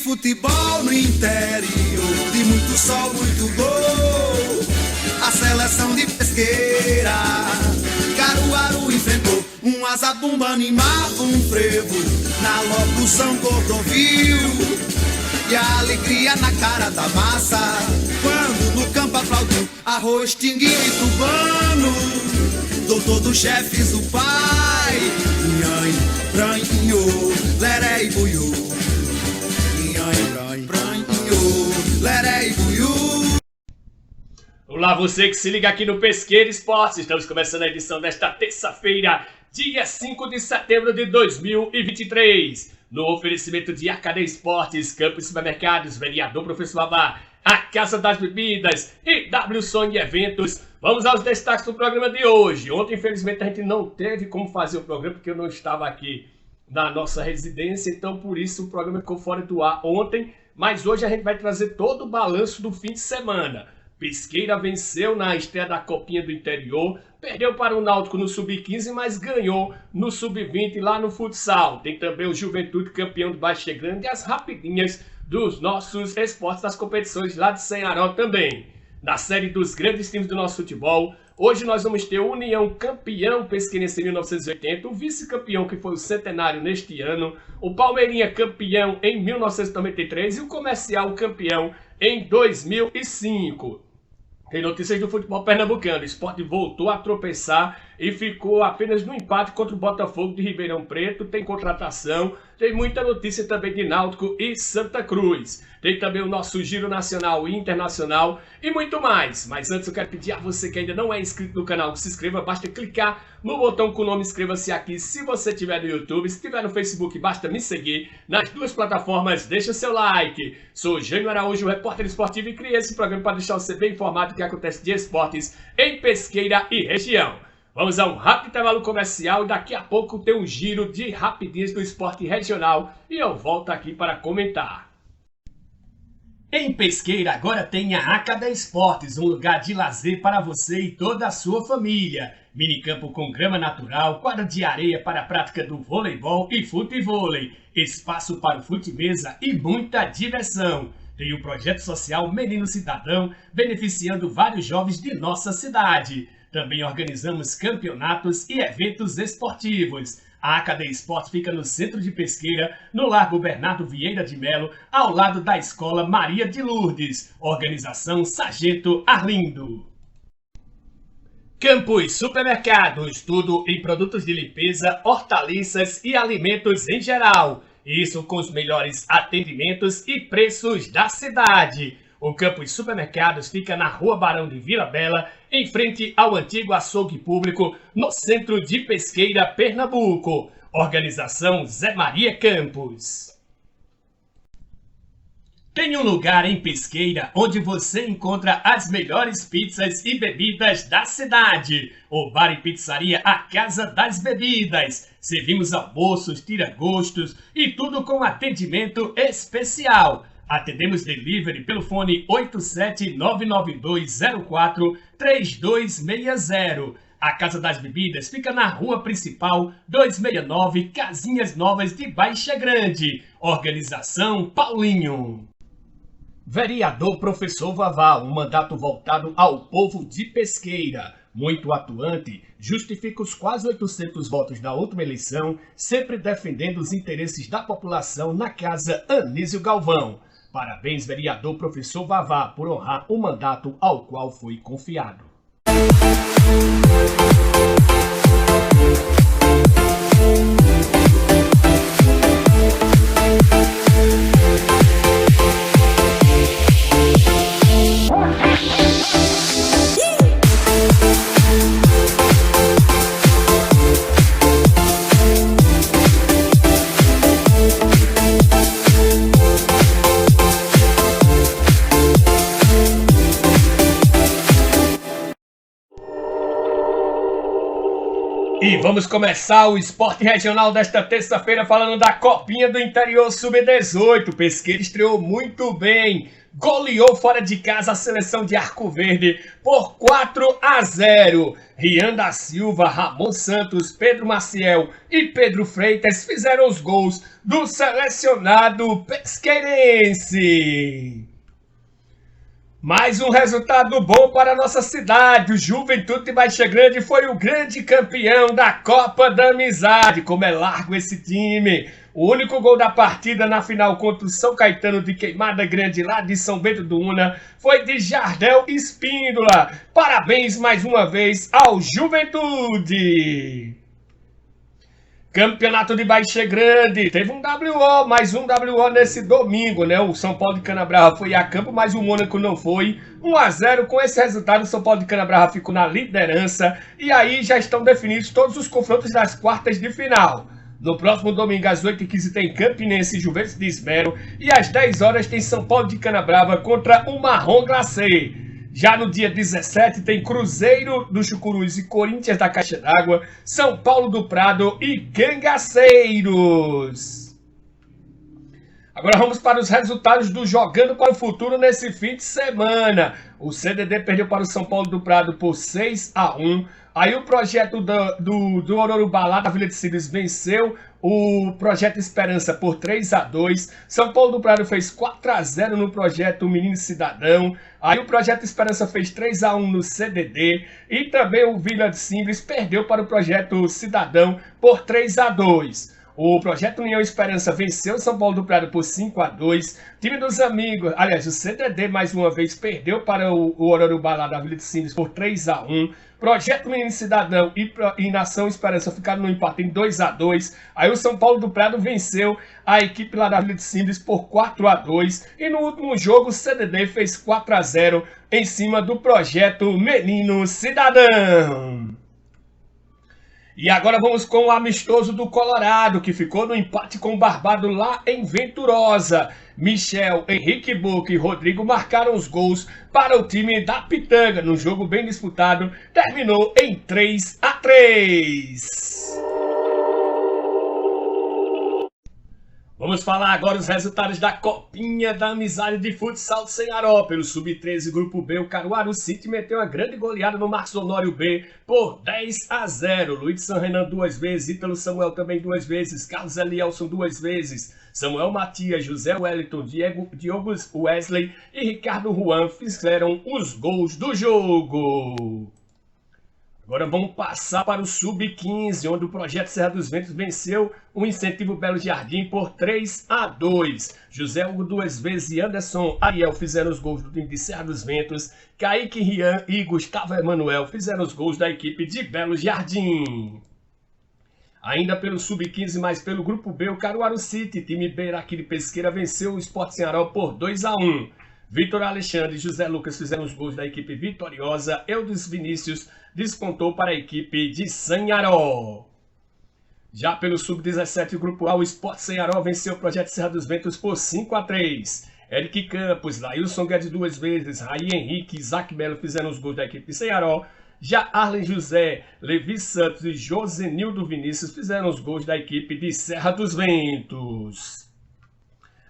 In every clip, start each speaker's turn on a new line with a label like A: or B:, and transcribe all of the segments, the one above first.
A: futebol no interior, de muito sol, muito gol. A seleção de Pesqueira, Caruaru enfrentou um azabumba, animava um frevo na locução Cordovil. E a alegria na cara da massa, quando no campo aplaudiu Arroz, Tinguinho e Tubano, doutor dos chefes, o pai. Nhanhã, pranhinho, leré e buiú. Nhanhã, pranhinho, leré e buiú.
B: Olá, você que se liga aqui no Pesqueira Esportes. Estamos começando a edição desta terça-feira, dia 5 de setembro de 2023. No oferecimento de AKD Esportes, Campos Supermercados, Vereador Professor Vavá, a Casa das Bebidas e W Sony Eventos. Vamos aos destaques do programa de hoje. Ontem, infelizmente, a gente não teve como fazer o programa porque eu não estava aqui na nossa residência, então por isso o programa ficou fora do ar ontem. Mas hoje a gente vai trazer todo o balanço do fim de semana. Pesqueira venceu na estreia da Copinha do Interior, perdeu para o Náutico no Sub-15, mas ganhou no Sub-20 lá no futsal. Tem também o Juventude campeão do Baixa Grande e as rapidinhas dos nossos esportes das competições lá de Senharó também. Na série dos grandes times do nosso futebol, hoje nós vamos ter o União campeão pesqueirense em 1980, o vice-campeão que foi o Centenário neste ano, o Palmeirinha campeão em 1993 e o Comercial campeão em 2005. Tem notícias do futebol pernambucano. O Sport voltou a tropeçar e ficou apenas no empate contra o Botafogo de Ribeirão Preto. Tem contratação, tem muita notícia também de Náutico e Santa Cruz. Tem também o nosso giro nacional e internacional e muito mais. Mas antes eu quero pedir a você que ainda não é inscrito no canal que se inscreva. Basta clicar no botão com o nome inscreva-se aqui se você estiver no YouTube. Se estiver no Facebook, basta me seguir. Nas duas plataformas, deixa seu like. Sou Jânio Araújo, repórter esportivo, e criei esse programa para deixar você bem informado do que acontece de esportes em Pesqueira e região. Vamos a um rápido intervalo comercial e daqui a pouco tem um giro de rapidinhas do esporte regional e eu volto aqui para comentar. Em Pesqueira agora tem a AKD Esportes, um lugar de lazer para você e toda a sua família. Minicampo com grama natural, quadra de areia para a prática do voleibol e futevôlei, espaço para o fute-mesa e muita diversão. Tem o projeto social Menino Cidadão, beneficiando vários jovens de nossa cidade. Também organizamos campeonatos e eventos esportivos. A AKD Esportes fica no centro de Pesqueira, no Largo Bernardo Vieira de Melo, ao lado da Escola Maria de Lourdes. Organização Sargento Arlindo. Campos Supermercados, tudo em produtos de limpeza, hortaliças e alimentos em geral. Isso com os melhores atendimentos e preços da cidade. O Campos Supermercados fica na Rua Barão de Vila Bela, em frente ao antigo açougue público, no centro de Pesqueira, Pernambuco. Organização Zé Maria Campos. Tem um lugar em Pesqueira onde você encontra as melhores pizzas e bebidas da cidade. O bar e pizzaria A Casa das Bebidas. Servimos almoços, tira-gostos e tudo com atendimento especial. Atendemos delivery pelo fone 87992043260. A Casa das Bebidas fica na Rua Principal 269, Casinhas Novas de Baixa Grande. Organização Paulinho. Vereador Professor Vavá, um mandato voltado ao povo de Pesqueira. Muito atuante, justifica os quase 800 votos da última eleição, sempre defendendo os interesses da população na Casa Anísio Galvão. Parabéns, vereador Professor Vavá, por honrar o mandato ao qual foi confiado. E vamos começar o esporte regional desta terça-feira falando da Copinha do Interior Sub-18. Pesqueira estreou muito bem goleou fora de casa a seleção de Arco Verde por 4-0. Rian da Silva, Ramon Santos, Pedro Maciel e Pedro Freitas fizeram os gols do selecionado pesqueirense. Mais um resultado bom para a nossa cidade. O Juventude de Baixa Grande foi o grande campeão da Copa da Amizade. Como é largo esse time. O único gol da partida na final contra o São Caetano de Queimada Grande, lá de São Bento do Una, foi de Jardel Espíndola. Parabéns mais uma vez ao Juventude. Campeonato de Baixa Grande, teve um WO, mais um WO nesse domingo, né? O São Paulo de Canabrava foi a campo, mas o Mônaco não foi. 1-0, com esse resultado, o São Paulo de Canabrava ficou na liderança. E aí já estão definidos todos os confrontos das quartas de final. No próximo domingo, às 8h15, tem Campinense e Juventus de Esmero. E às 10 horas tem São Paulo de Canabrava contra o Marrom Glacê. Já no dia 17 tem Cruzeiro do Chucuruz e Corinthians da Caixa d'Água, São Paulo do Prado e Cangaceiros. Agora vamos para os resultados do Jogando para o Futuro nesse fim de semana. O CDD perdeu para o São Paulo do Prado por 6-1. Aí o projeto do Ororubá lá da Vila de Cílios venceu o Projeto Esperança por 3-2. São Paulo do Prado fez 4-0 no projeto Menino Cidadão. Aí o Projeto Esperança fez 3-1 no CDD. E também o Vila de Simples perdeu para o Projeto Cidadão por 3-2. O Projeto União Esperança venceu o São Paulo do Prado por 5-2. Time dos amigos, aliás, o CDD mais uma vez perdeu para o Ororubá lá da Vila de Simples por 3-1. Projeto Menino Cidadão e Nação Esperança ficaram no empate em 2-2. Aí o São Paulo do Prado venceu a equipe lá da Vila de Simples por 4-2. E no último jogo o CDD fez 4-0 em cima do Projeto Menino Cidadão. E agora vamos com o amistoso do Colorado, que ficou no empate com o Barbado lá em Venturosa. Michel, Henrique Boca e Rodrigo marcaram os gols para o time da Pitanga. No jogo bem disputado, terminou em 3-3. Vamos falar agora os resultados da Copinha da Amizade de Futsal de Senharó. Pelo Sub-13 Grupo B, o Caruaru City meteu uma grande goleada no Marcos Honório B por 10-0. Luiz San Renan 2 vezes, Ítalo Samuel também 2 vezes, Carlos Elielson 2 vezes, Samuel Matias, José Wellington, Diogo Wesley e Ricardo Juan fizeram os gols do jogo. Agora vamos passar para o Sub-15, onde o Projeto Serra dos Ventos venceu o Incentivo Belo Jardim por 3-2. José Hugo 2 vezes e Anderson Ariel fizeram os gols do time de Serra dos Ventos. Kaique Rian e Gustavo Emanuel fizeram os gols da equipe de Belo Jardim. Ainda pelo Sub-15, mas pelo Grupo B, o Caruaru City, time B aqui de Pesqueira, venceu o Sport Senharó por 2-1. Vitor Alexandre e José Lucas fizeram os gols da equipe vitoriosa. Eudes Vinícius descontou para a equipe de Sanharó. Já pelo Sub-17, Grupo A, o Sport Senharó venceu o Projeto Serra dos Ventos por 5-3. Eric Campos, Lailson Guedes 2 vezes, Raí Henrique e Isaac Melo fizeram os gols da equipe de Senharó. Já Arlen José, Levi Santos e Josenildo Vinícius fizeram os gols da equipe de Serra dos Ventos.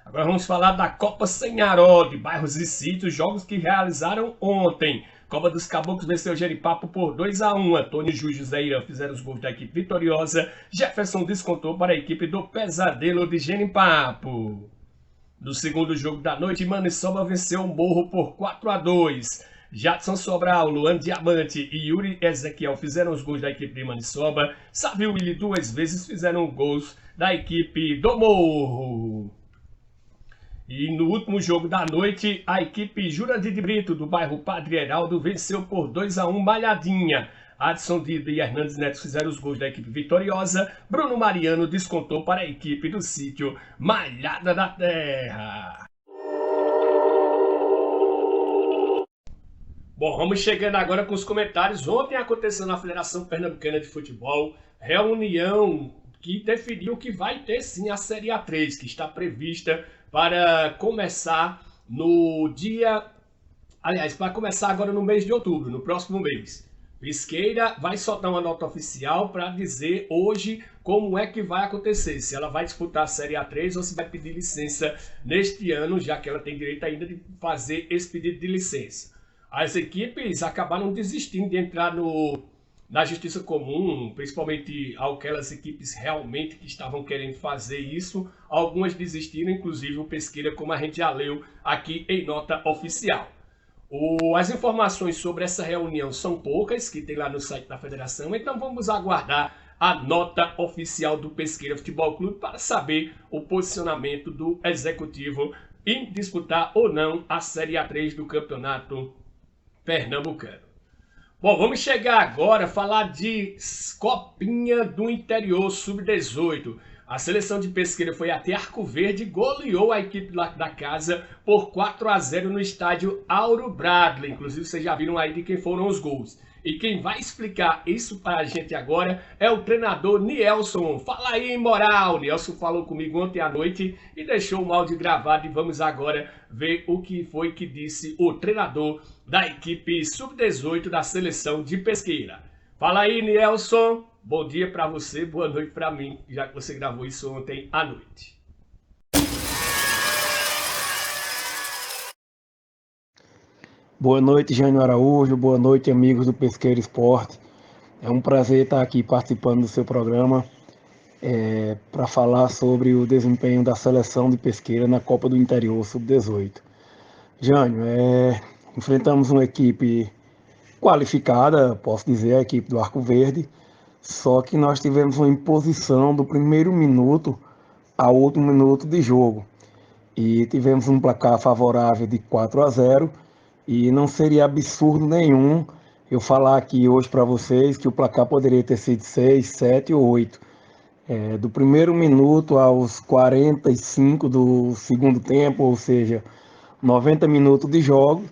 B: Agora vamos falar da Copa Senharó, de bairros e sítios, jogos que realizaram ontem. Copa dos Caboclos venceu o Jeripapo por 2-1. Antônio Ju e José Irã fizeram os gols da equipe vitoriosa. Jefferson descontou para a equipe do Pesadelo de Jeripapo. No segundo jogo da noite, Maniçoba venceu o Morro por 4-2. Jadson Sobral, Luan Diamante e Yuri Ezequiel fizeram os gols da equipe de Maniçoba. Savio Willi 2 vezes fizeram gols da equipe do Morro. E no último jogo da noite, a equipe Jurandir de Brito, do bairro Padre Heraldo, venceu por 2-1 Malhadinha. Adson Dida e Hernandes Neto fizeram os gols da equipe vitoriosa. Bruno Mariano descontou para a equipe do sítio Malhada da Terra. Bom, vamos chegando agora com os comentários. Ontem aconteceu na Federação Pernambucana de Futebol reunião que definiu que vai ter sim a Série A3, que está prevista para começar no dia... Aliás, para começar agora no mês de outubro, no próximo mês. Pesqueira vai soltar uma nota oficial para dizer hoje como é que vai acontecer, se ela vai disputar a Série A3 ou se vai pedir licença neste ano, já que ela tem direito ainda de fazer esse pedido de licença. As equipes acabaram desistindo de entrar na Justiça Comum, principalmente aquelas equipes realmente que estavam querendo fazer isso. Algumas desistiram, inclusive o Pesqueira, como a gente já leu aqui em nota oficial. As informações sobre essa reunião são poucas, que tem lá no site da federação, então vamos aguardar a nota oficial do Pesqueira Futebol Clube para saber o posicionamento do executivo em disputar ou não a Série A3 do Campeonato Pernambucano. Bom, vamos chegar agora a falar de Copinha do Interior Sub-18. A seleção de Pesqueira foi até Arco Verde e goleou a equipe da casa por 4-0 no estádio Auro Bradley. Inclusive, vocês já viram aí de quem foram os gols. E quem vai explicar isso para a gente agora é o treinador Nielson. Fala aí, moral! Nielson falou comigo ontem à noite e deixou o áudio gravado. E vamos agora ver o que foi que disse o treinador da equipe Sub-18 da seleção de Pesqueira. Fala aí, Nielson! Bom dia para você, boa noite para mim, já que você gravou isso ontem à noite.
C: Boa noite, Jânio Araújo, boa noite, amigos do Pesqueira Esporte. É um prazer estar aqui participando do seu programa para falar sobre o desempenho da seleção de Pesqueira na Copa do Interior Sub-18. Jânio, enfrentamos uma equipe qualificada, posso dizer, a equipe do Arco Verde, só que nós tivemos uma imposição do primeiro minuto ao último minuto de jogo. E tivemos um placar favorável de 4-0 e não seria absurdo nenhum eu falar aqui hoje para vocês que o placar poderia ter sido 6, 7 ou 8. Do primeiro minuto aos 45 do segundo tempo, ou seja, 90 minutos de jogo,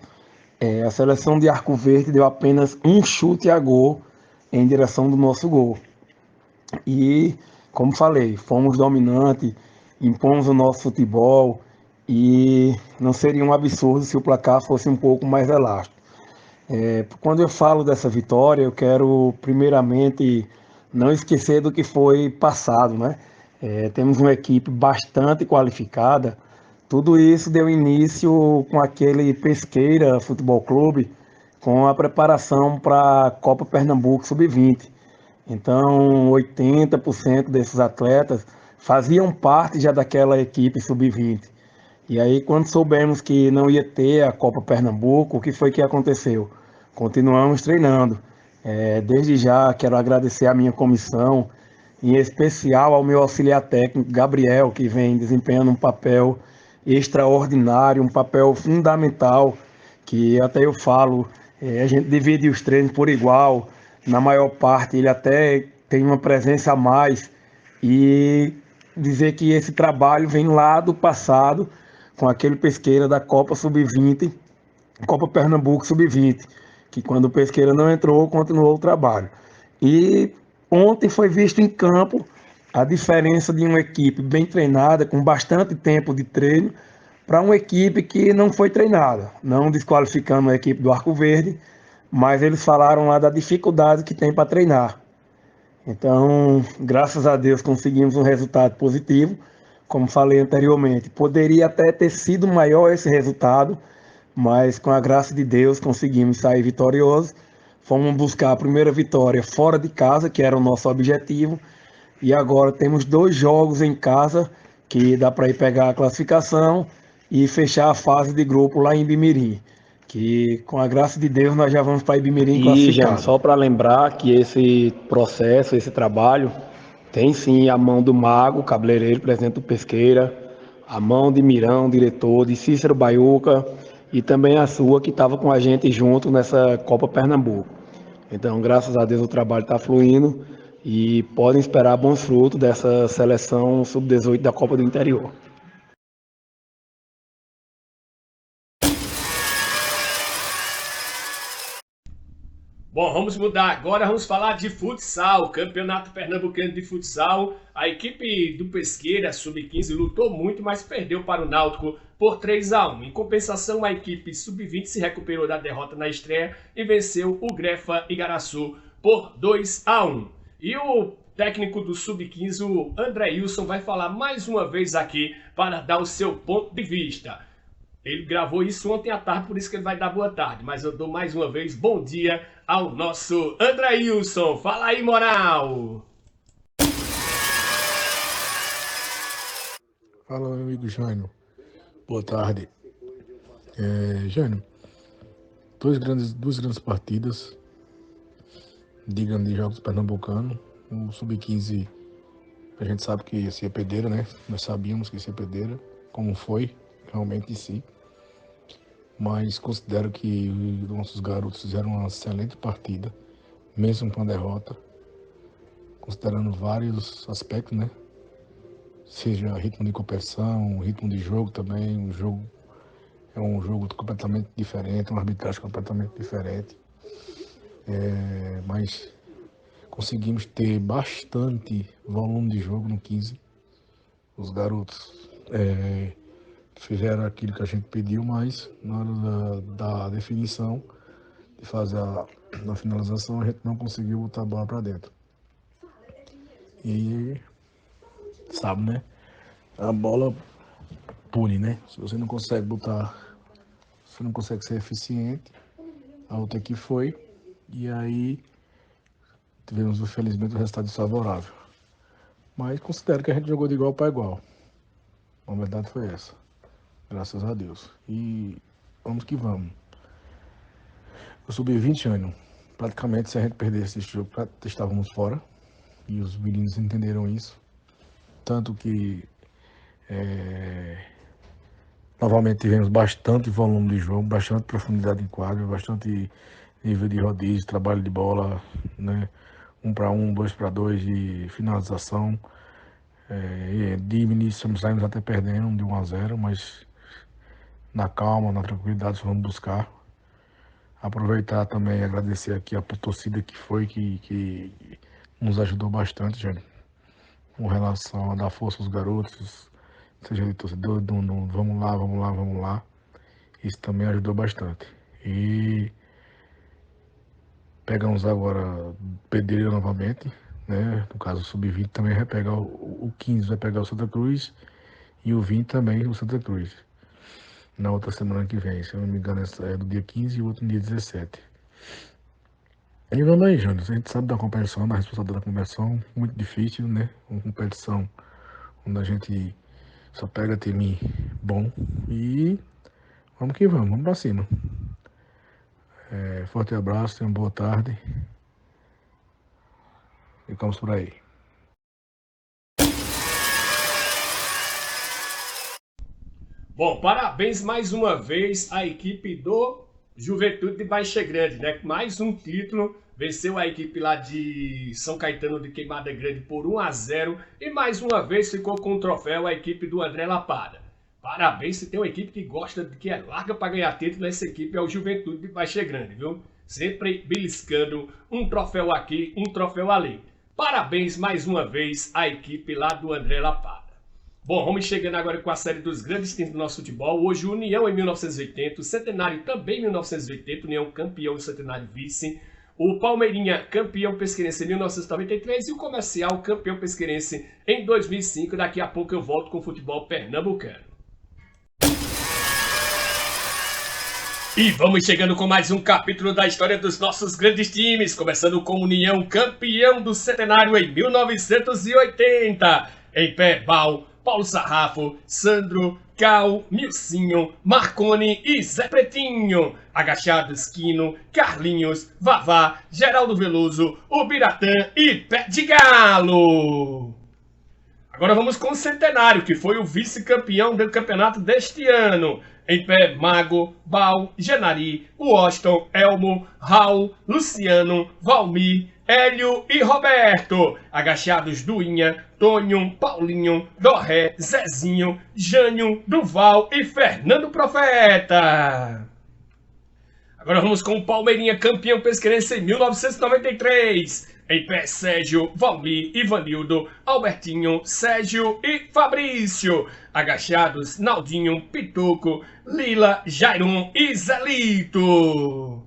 C: a seleção de Arco Verde deu apenas um chute a gol em direção do nosso gol. E, como falei, fomos dominantes, impomos o nosso futebol e não seria um absurdo se o placar fosse um pouco mais elástico. Quando eu falo dessa vitória, eu quero primeiramente não esquecer do que foi passado, né? Temos uma equipe bastante qualificada. Tudo isso deu início com aquele Pesqueira Futebol Clube, com a preparação para a Copa Pernambuco Sub-20. Então, 80% desses atletas faziam parte já daquela equipe Sub-20. E aí, quando soubemos que não ia ter a Copa Pernambuco, o que foi que aconteceu? Continuamos treinando. Desde já, quero agradecer à minha comissão, em especial ao meu auxiliar técnico, Gabriel, que vem desempenhando um papel extraordinário, um papel fundamental, que até eu falo, a gente divide os treinos por igual, na maior parte ele até tem uma presença a mais, e dizer que esse trabalho vem lá do passado, com aquele Pesqueira da Copa Sub-20, Copa Pernambuco Sub-20, que quando o Pesqueira não entrou, continuou o trabalho. E ontem foi visto em campo a diferença de uma equipe bem treinada, com bastante tempo de treino, para uma equipe que não foi treinada, não desqualificando a equipe do Arco Verde, mas eles falaram lá da dificuldade que tem para treinar. Então, graças a Deus, conseguimos um resultado positivo, como falei anteriormente. Poderia até ter sido maior esse resultado, mas com a graça de Deus conseguimos sair vitoriosos. Fomos buscar a primeira vitória fora de casa, que era o nosso objetivo, e agora temos 2 jogos em casa, que dá para ir pegar a classificação e fechar a fase de grupo lá em Ibimirim, que com a graça de Deus nós já vamos para Ibimirim classificado. Só para lembrar que esse processo, esse trabalho, tem sim a mão do Mago, cabeleireiro, presidente do Pesqueira, a mão de Mirão, diretor, de Cícero Baiuca, e também a sua, que estava com a gente junto nessa Copa Pernambuco. Então, graças a Deus, o trabalho está fluindo e podem esperar bons frutos dessa seleção Sub-18 da Copa do Interior.
B: Bom, vamos mudar agora, vamos falar de futsal, Campeonato Pernambucano de Futsal. A equipe do Pesqueira, Sub-15, lutou muito, mas perdeu para o Náutico por 3-1. Em compensação, a equipe Sub-20 se recuperou da derrota na estreia e venceu o Grefa Igaraçu por 2-1. E o técnico do Sub-15, o André Wilson, vai falar mais uma vez aqui para dar o seu ponto de vista. Ele gravou isso ontem à tarde, por isso que ele vai dar boa tarde. Mas eu dou mais uma vez bom dia ao nosso André Wilson. Fala aí, moral!
D: Fala, meu amigo Jânio. Boa tarde. Jânio, duas grandes partidas de grandes jogos pernambucanos. O Sub-15, a gente sabe que ia ser pedreira, né? Nós sabíamos que ia ser pedreira, como foi realmente em si. Mas considero que os nossos garotos fizeram uma excelente partida, mesmo com a derrota, considerando vários aspectos, né? Seja ritmo de competição, ritmo de jogo também. O jogo é um jogo completamente diferente, uma arbitragem completamente diferente. Mas conseguimos ter bastante volume de jogo no 15. Os garotos fizeram aquilo que a gente pediu, mas na hora da definição, de fazer a finalização, a gente não conseguiu botar a bola para dentro. E sabe, né? A bola pune, né? Se você não consegue você não consegue ser eficiente, a outra aqui foi, e aí tivemos, infelizmente, o resultado desfavorável. Mas considero que a gente jogou de igual para igual. A verdade foi essa. Graças a Deus. E vamos que vamos. O Sub-20 anos, praticamente, se a gente perdesse esse jogo, estávamos fora. E os meninos entenderam isso. Tanto que novamente tivemos bastante volume de jogo, bastante profundidade em quadro, bastante nível de rodízio, trabalho de bola, né? 1 para 1, 2 para 2 de finalização. De início saímos até perdendo de 1-0, mas na calma, na tranquilidade vamos buscar. Aproveitar também e agradecer aqui a torcida que nos ajudou bastante, gente, com relação a dar força aos garotos, seja de torcedor, vamos lá. Isso também ajudou bastante. E pegamos agora Pedreira novamente, né? No caso o Sub-20 também vai pegar o 15, vai pegar o Santa Cruz, e o 20 também o Santa Cruz. Na outra semana que vem, se eu não me engano, é do dia 15 e o outro no dia 17. E vamos aí, Jânio. A gente sabe da competição, da responsabilidade da competição, muito difícil, né? Uma competição onde a gente só pega time bom. E vamos que vamos pra cima. Forte abraço, tenham boa tarde. Ficamos por aí.
B: Bom, parabéns mais uma vez à equipe do Juventude de Baixa Grande, né? Mais um título, venceu a equipe lá de São Caetano de Queimada Grande por 1-0 e mais uma vez ficou com o troféu a equipe do André Lapada. Parabéns, se tem uma equipe que gosta, que é larga para ganhar título, essa equipe é o Juventude de Baixa Grande, viu? Sempre beliscando um troféu aqui, um troféu ali. Parabéns mais uma vez à equipe lá do André Lapada. Bom, vamos chegando agora com a série dos grandes times do nosso futebol. Hoje o União em 1980, o Centenário também em 1980, União campeão e Centenário vice. O Palmeirinha campeão pesqueirense em 1993 e o Comercial campeão pesqueirense em 2005. Daqui a pouco eu volto com o futebol pernambucano. E vamos chegando com mais um capítulo da história dos nossos grandes times, começando com o União campeão do Centenário em 1980. Em Perbal, Paulo Sarrafo, Sandro, Cal, Milcinho, Marconi e Zé Pretinho. Agachados, Quino, Carlinhos, Vavá, Geraldo Veloso, o Biratã e Pé de Galo. Agora vamos com o Centenário, que foi o vice-campeão do campeonato deste ano. Em pé, Mago, Bal, Genari, Washington, Elmo, Raul, Luciano, Valmir, Hélio e Roberto. Agachados, Duinha, Tonho, Paulinho, Dorré, Zezinho, Jânio, Duval e Fernando Profeta. Agora vamos com o Palmeirinha, campeão pesqueirense em 1993. Em pé, Sérgio, Valmir, Ivanildo, Albertinho, Sérgio e Fabrício. Agachados, Naldinho, Pituco, Lila, Jairon e Zelito.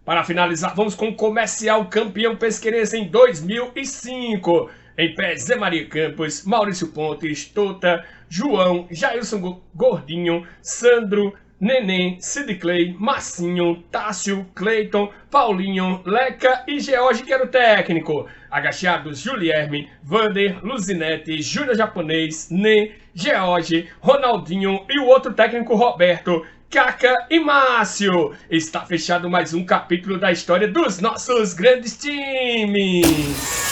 B: Para finalizar, vamos com o Comercial, campeão pesqueirense em 2005. Em pé, Zé Maria Campos, Maurício Pontes, Tota, João, Jailson Gordinho, Sandro, Neném, Sid Clay, Massinho, Tássio, Cleiton, Paulinho, Leca e George, que era o técnico. Agachados, Julierme, Vander, Luzinete, Júnior Japonês, Nen, George, Ronaldinho e o outro técnico Roberto, Caca e Márcio. Está fechado mais um capítulo da história dos nossos grandes times.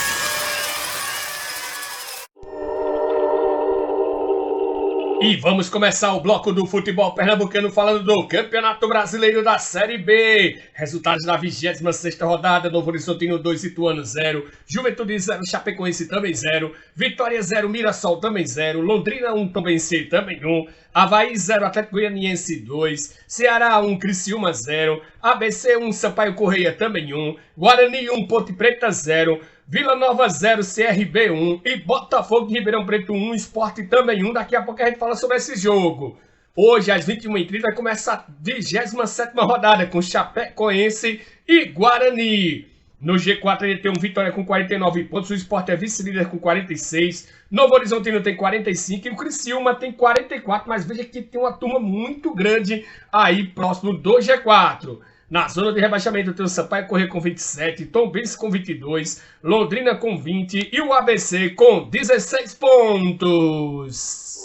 B: E vamos começar o bloco do futebol pernambucano falando do Campeonato Brasileiro da Série B. Resultados da 26ª rodada: Novo Horizontino 2, Ituano 0, Juventude 0, Chapecoense também 0, Vitória 0, Mirassol também 0, Londrina 1, Tombense também 1, Avaí 0, Atlético Goianiense 2, Ceará 1, Criciúma 0, ABC 1, Sampaio Correia também 1, Guarani 1, Ponte Preta 0, Vila Nova 0, CRB 1 e Botafogo de Ribeirão Preto 1, Sport também 1. Daqui a pouco a gente fala sobre esse jogo. Hoje, às 21h30, vai começar a 27ª rodada com Chapecoense e Guarani. No G4 ele tem um Vitória com 49 pontos, o Sport é vice-líder com 46, Novo Horizontino tem 45 e o Criciúma tem 44, mas veja que tem uma turma muito grande aí próximo do G4. Na zona de rebaixamento tem o Sampaio Corrêa com 27, Tombense com 22, Londrina com 20 e o ABC com 16 pontos.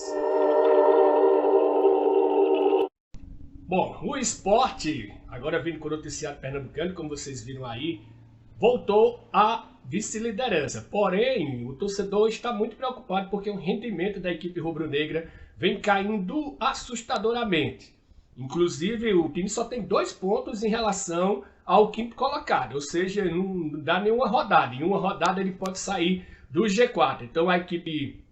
B: Bom, o Sport, agora vindo com o noticiário pernambucano, como vocês viram aí, voltou à vice-liderança. Porém, o torcedor está muito preocupado porque o rendimento da equipe rubro-negra vem caindo assustadoramente. Inclusive, o time só tem 2 pontos em relação ao quinto colocado, ou seja, não dá nenhuma rodada. Em uma rodada ele pode sair do G4. Então a equipe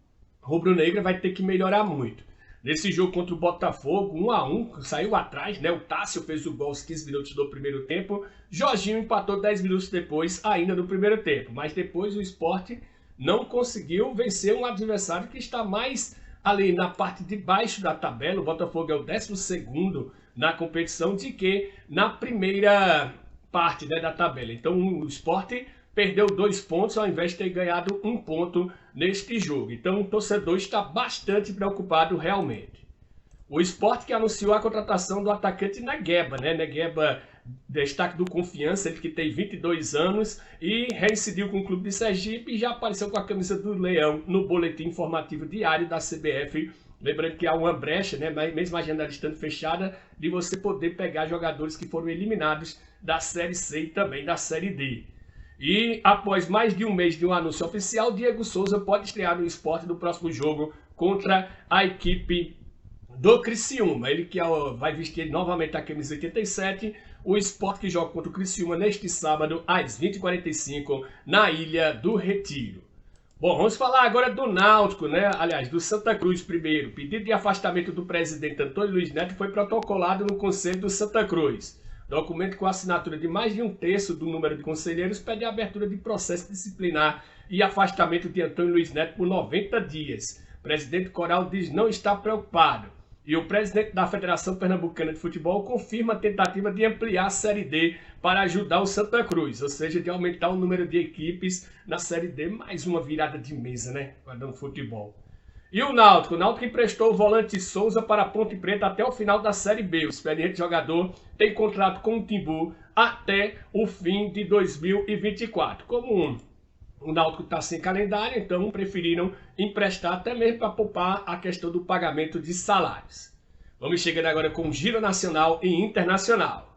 B: rubro-negra vai ter que melhorar muito. Nesse jogo contra o Botafogo, 1-1, saiu atrás, né? O Tássio fez o gol aos 15 minutos do primeiro tempo. Jorginho empatou 10 minutos depois, ainda no primeiro tempo. Mas depois o Sport não conseguiu vencer um adversário que está mais ali na parte de baixo da tabela. O Botafogo é o 12º na competição, de que na primeira parte, né, da tabela. Então o Sport perdeu 2 pontos ao invés de ter ganhado 1 ponto neste jogo. Então o torcedor está bastante preocupado realmente. O Sport que anunciou a contratação do atacante Negueba, né? Negueba, destaque do Confiança, ele que tem 22 anos e reincidiu com o clube de Sergipe e já apareceu com a camisa do Leão no boletim informativo diário da CBF. Lembrando que há uma brecha, né, mesmo a janela estando fechada, de você poder pegar jogadores que foram eliminados da Série C e também da Série D. E após mais de um mês de um anúncio oficial, Diego Souza pode estrear no Sport no próximo jogo contra a equipe do Criciúma. Ele que vai vestir novamente a camisa 87, o Sport que joga contra o Criciúma neste sábado às 20h45 na Ilha do Retiro. Bom, vamos falar agora do Náutico, né? Aliás, do Santa Cruz primeiro. Pedido de afastamento do presidente Antônio Luiz Neto foi protocolado no Conselho do Santa Cruz. Documento com assinatura de mais de 1/3 do número de conselheiros pede a abertura de processo disciplinar e afastamento de Antônio Luiz Neto por 90 dias. O presidente Coral diz não estar preocupado. E o presidente da Federação Pernambucana de Futebol confirma a tentativa de ampliar a Série D para ajudar o Santa Cruz, ou seja, de aumentar o número de equipes na Série D. Mais uma virada de mesa, né, para o futebol. E o Náutico emprestou o volante Souza para a Ponte Preta até o final da Série B. O experiente jogador tem contrato com o Timbu até o fim de 2024. Como o Náutico está sem calendário, então preferiram emprestar até mesmo para poupar a questão do pagamento de salários. Vamos chegando agora com o Giro Nacional e Internacional.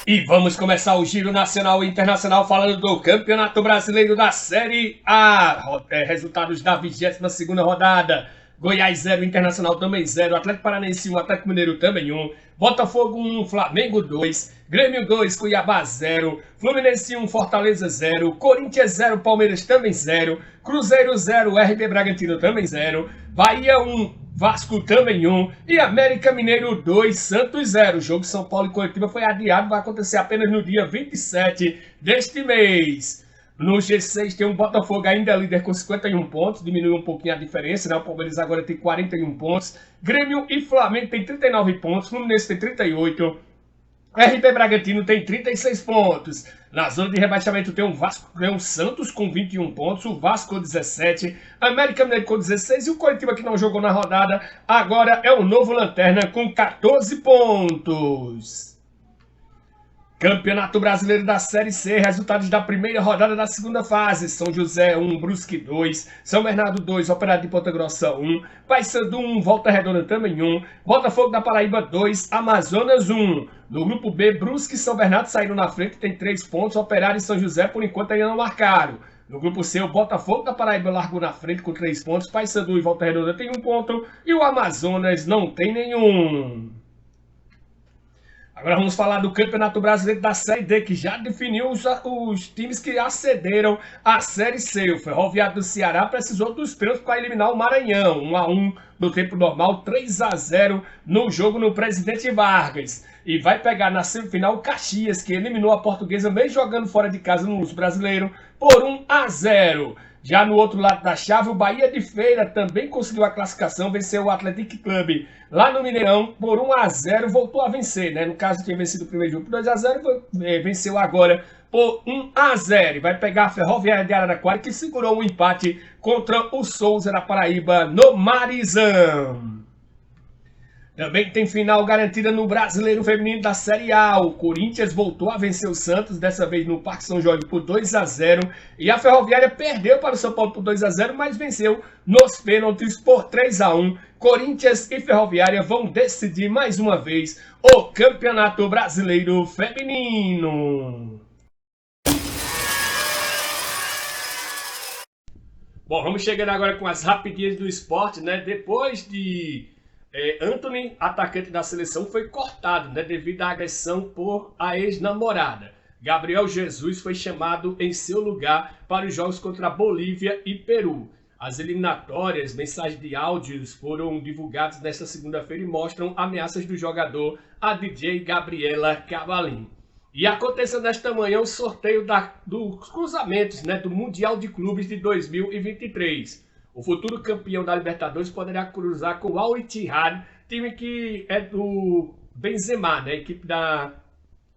B: E vamos começar o Giro Nacional e Internacional falando do Campeonato Brasileiro da Série A. Resultados da 22ª rodada. Goiás 0, Internacional também 0, Atlético Paranaense 1, Atlético Mineiro também 1, Botafogo 1, Flamengo 2, Grêmio 2, Cuiabá 0, Fluminense 1, Fortaleza 0, Corinthians 0, Palmeiras também 0, Cruzeiro 0, RB Bragantino também 0, Bahia 1, Vasco também 1 e América Mineiro 2, Santos 0. O jogo São Paulo e Coritiba foi adiado, vai acontecer apenas no dia 27 deste mês. No G6 tem um Botafogo ainda líder com 51 pontos, diminuiu um pouquinho a diferença, né? O Palmeiras agora tem 41 pontos, Grêmio e Flamengo tem 39 pontos, Fluminense tem 38, RB Bragantino tem 36 pontos. Na zona de rebaixamento tem o Santos com 21 pontos, o Vasco com 17, América Mineiro com 16 e o Coritiba, que não jogou na rodada, agora é o novo lanterna com 14 pontos. Campeonato Brasileiro da Série C, resultados da primeira rodada da segunda fase. São José 1, Brusque 2, São Bernardo 2, Operário de Ponta Grossa 1, Paysandu 1, Volta Redonda também 1, Botafogo da Paraíba 2, Amazonas 1. No grupo B, Brusque e São Bernardo saíram na frente, tem 3 pontos, Operário e São José por enquanto ainda não marcaram. No grupo C, o Botafogo da Paraíba largou na frente com 3 pontos, Paysandu e Volta Redonda tem 1 ponto e o Amazonas não tem nenhum. Agora vamos falar do Campeonato Brasileiro da Série D, que já definiu os times que acederam à Série C. O Ferroviário do Ceará precisou dos pênaltis para eliminar o Maranhão. 1-1 no tempo normal, 3-0 no jogo no Presidente Vargas. E vai pegar na semifinal o Caxias, que eliminou a Portuguesa, mesmo jogando fora de casa no Lúcio Brasileiro, por 1-0. Já no outro lado da chave, o Bahia de Feira também conseguiu a classificação, venceu o Athletic Club lá no Mineirão por 1-0, voltou a vencer, né? No caso, tinha vencido o primeiro jogo por 2-0, venceu agora por 1-0. E vai pegar a Ferroviária de Araraquara, que segurou um empate contra o Souza da Paraíba no Marizão. Também tem final garantida no Brasileiro Feminino da Série A. O Corinthians voltou a vencer o Santos, dessa vez no Parque São Jorge por 2-0. E a Ferroviária perdeu para o São Paulo por 2-0, mas venceu nos pênaltis por 3-1. Corinthians e Ferroviária vão decidir mais uma vez o Campeonato Brasileiro Feminino. Bom, vamos chegando agora com as rapidinhas do esporte, né? Depois de Anthony, atacante da seleção, foi cortado, né, devido à agressão por a ex-namorada. Gabriel Jesus foi chamado em seu lugar para os jogos contra a Bolívia e Peru. As eliminatórias, mensagens de áudios foram divulgadas nesta segunda-feira e mostram ameaças do jogador a DJ Gabriela Cavalim. E aconteceu nesta manhã o sorteio dos cruzamentos, né, do Mundial de Clubes de 2023. O futuro campeão da Libertadores poderá cruzar com o Al Ittihad, time que é do Benzema, né? A equipe da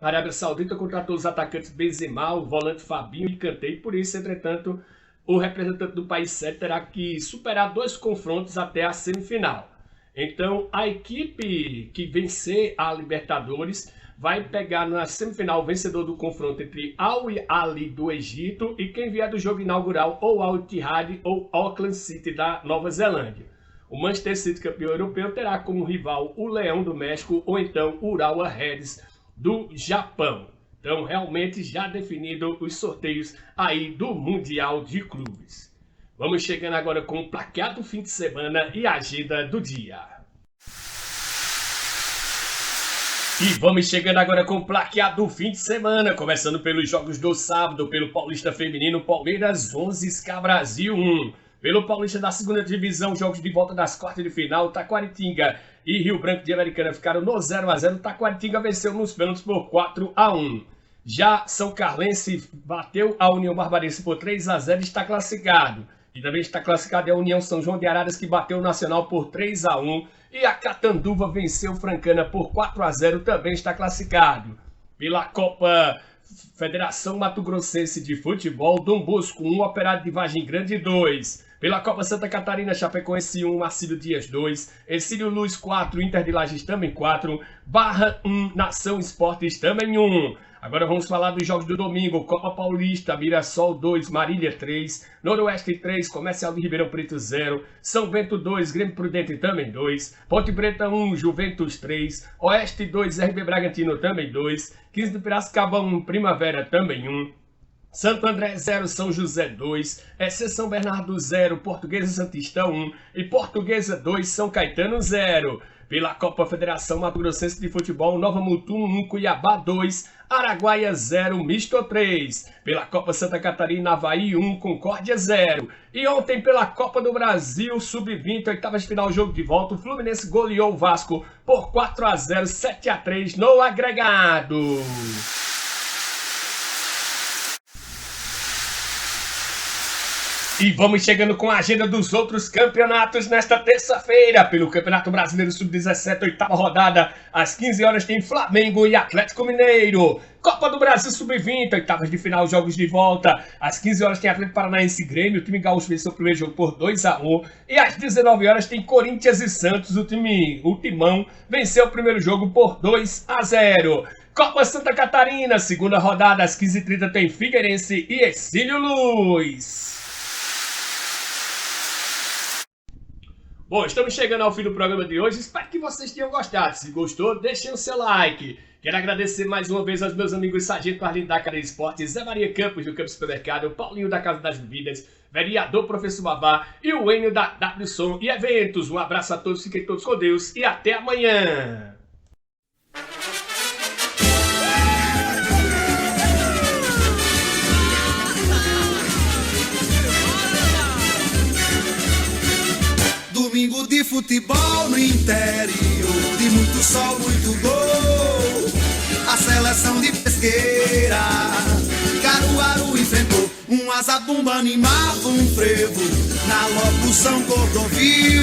B: Arábia Saudita contratou os atacantes Benzema, o volante Fabinho e Kanté. E por isso, entretanto, o representante do país sede terá que superar 2 confrontos até a semifinal. Então, a equipe que vencer a Libertadores vai pegar na semifinal o vencedor do confronto entre Al Ahly do Egito e quem vier do jogo inaugural, ou Al Ittihad ou Auckland City da Nova Zelândia. O Manchester City, campeão europeu, terá como rival o Leão do México ou então o Urawa Reds do Japão. Então, realmente já definido os sorteios aí do Mundial de Clubes. Vamos chegando agora com o placar do fim de semana e a agenda do dia. E vamos chegando agora com o placar do fim de semana, começando pelos jogos do sábado, pelo Paulista Feminino, Palmeiras 11, SK Brasil 1. Pelo Paulista da segunda divisão, jogos de volta das quartas de final, Taquaritinga e Rio Branco de Americana ficaram no 0-0, Taquaritinga venceu nos pênaltis por 4-1. Já São Carlense bateu a União Barbarense por 3-0 e está classificado. E também está classificado a União São João de Araras, que bateu o Nacional por 3-1. E a Catanduva venceu Francana por 4-0, também está classificado. Pela Copa Federação Mato Grossense de Futebol, Dom Bosco 1, Operário de Vargem Grande 2. Pela Copa Santa Catarina, Chapecoense 1, Marcílio Dias 2. Ercílio Luz 4, Inter de Lages também 4. Barra 1, Nação Esportes também 1. Agora vamos falar dos jogos do domingo. Copa Paulista, Mirassol 2, Marília 3, Noroeste 3, Comercial de Ribeirão Preto 0, São Bento 2, Grêmio Prudente também 2, Ponte Preta 1, Juventus 3, Oeste 2, RB Bragantino também 2, 15 de Piracicaba 1, Primavera também 1, Santo André 0, São José 2, São Bernardo 0, Portuguesa Santista 1 e Portuguesa 2, São Caetano 0. Pela Copa Federação Mato Grossense de Futebol, Nova Mutum 1, Cuiabá 2, Araguaia 0, Misto 3. Pela Copa Santa Catarina, Avaí 1, Concórdia 0. E ontem pela Copa do Brasil, Sub-20, oitavas de final, jogo de volta, o Fluminense goleou o Vasco por 4-0, 7-3 no agregado. E vamos chegando com a agenda dos outros campeonatos nesta terça-feira. Pelo Campeonato Brasileiro Sub-17, oitava rodada, às 15 horas tem Flamengo e Atlético Mineiro. Copa do Brasil Sub-20, oitavas de final, jogos de volta. Às 15 horas tem Atlético Paranaense e Grêmio. O time gaúcho venceu o primeiro jogo por 2-1. E às 19 horas tem Corinthians e Santos. O Timão venceu o primeiro jogo por 2-0. Copa Santa Catarina, segunda rodada, às 15h30 tem Figueirense e Ercílio Luz. Bom, estamos chegando ao fim do programa de hoje, espero que vocês tenham gostado. Se gostou, deixem o seu like. Quero agradecer mais uma vez aos meus amigos Sargento Arlindo da Cadeia Esportes, Zé Maria Campos do Campo Supermercado, Paulinho da Casa das Bebidas, Vereador Professor Babá e o Enio da WSOM e Eventos. Um abraço a todos, fiquem todos com Deus e até amanhã.
A: Domingo de futebol no interior, de muito sol, muito gol. A seleção de Pesqueira, Caruaru enfrentou um azabumba, animava um frevo na locução Cordovil.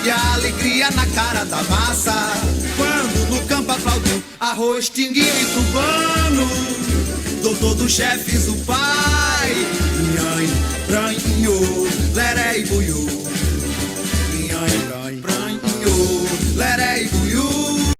A: E a alegria na cara da massa, quando no campo aplaudiu Arroz, Tinguinho e Cubano, doutor dos chefes, o pai.